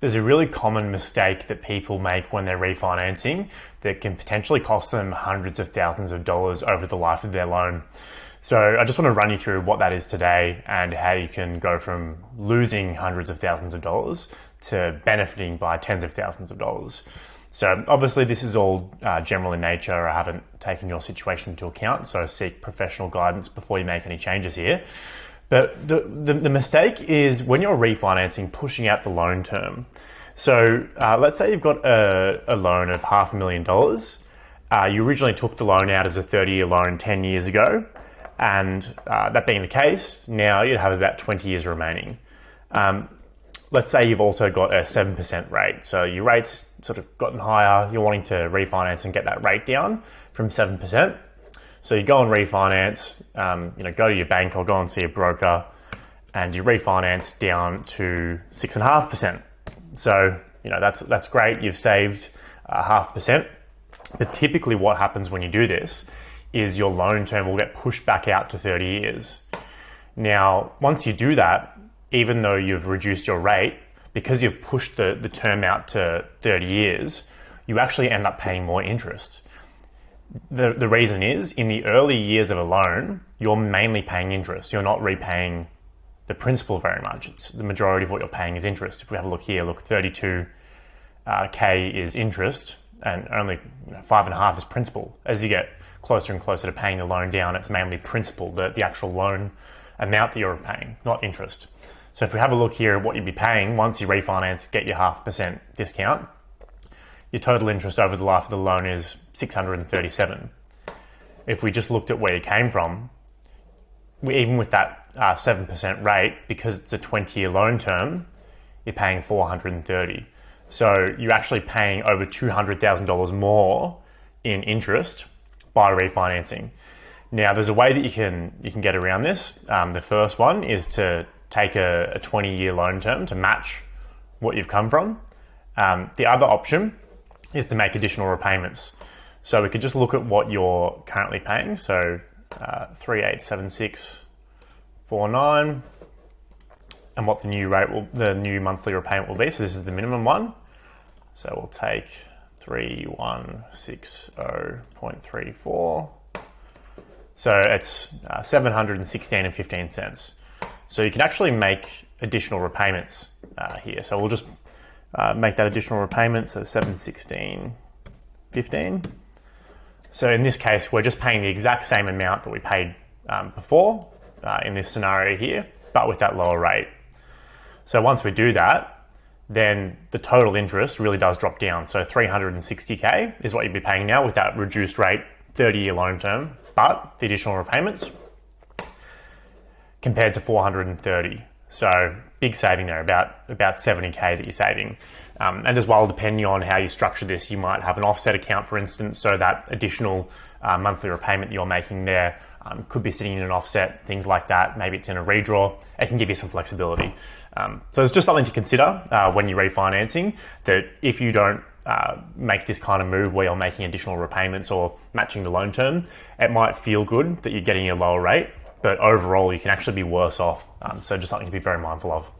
There's a really common mistake that people make when they're refinancing that can potentially cost them hundreds of thousands of dollars over the life of their loan. So I just want to run you through what that is today and how you can go from losing hundreds of thousands of dollars to benefiting by tens of thousands of dollars. So obviously this is all general in nature. I haven't taken your situation into account, so seek professional guidance before you make any changes here. But the mistake is when you're refinancing, pushing out the loan term. So let's say you've got a loan of $500,000. You originally took the loan out as a 30-year loan 10 years ago. And that being the case, now you'd have about 20 years remaining. Let's say you've also got a 7% rate. So your rate's sort of gotten higher. You're wanting to refinance and get that rate down from 7%. So you go and refinance, go to your bank or go and see a broker, and you refinance down to 6.5%. So, that's great. You've saved 0.5%. But typically what happens when you do this is your loan term will get pushed back out to 30 years. Now, once you do that, even though you've reduced your rate, because you've pushed the term out to 30 years, you actually end up paying more interest. The reason is, in the early years of a loan, you're mainly paying interest. You're not repaying the principal very much. It's the majority of what you're paying is interest. If we have a look here, 32K is interest and only 5.5 is principal. As you get closer and closer to paying the loan down, it's mainly principal, the actual loan amount that you're paying, not interest. So if we have a look here at what you'd be paying once you refinance, get your 0.5% discount, your total interest over the life of the loan is $637. If we just looked at where you came from, even with that 7% rate, because it's a 20-year loan term, you're paying $430. So you're actually paying over $200,000 more in interest by refinancing. Now, there's a way that you can get around this. The first one is to take a 20-year loan term to match what you've come from. The other option is to make additional repayments. So we could just look at what you're currently paying. So 387649, and what the new monthly repayment will be. So this is the minimum one. So we'll take 3160.34. So it's $716.15. So you can actually make additional repayments here. So we'll just make that additional repayment, so $716.15. So in this case, we're just paying the exact same amount that we paid before in this scenario here, but with that lower rate. So once we do that, then the total interest really does drop down. So 360K is what you'd be paying now with that reduced rate, 30-year loan term, but the additional repayments compared to 430. So big saving there, about 70K that you're saving. And as well, depending on how you structure this, you might have an offset account, for instance, so that additional monthly repayment you're making there could be sitting in an offset, things like that. Maybe it's in a redraw. It can give you some flexibility. So it's just something to consider when you're refinancing, that if you don't make this kind of move where you're making additional repayments or matching the loan term, it might feel good that you're getting a lower rate, but overall you can actually be worse off. So just something to be very mindful of.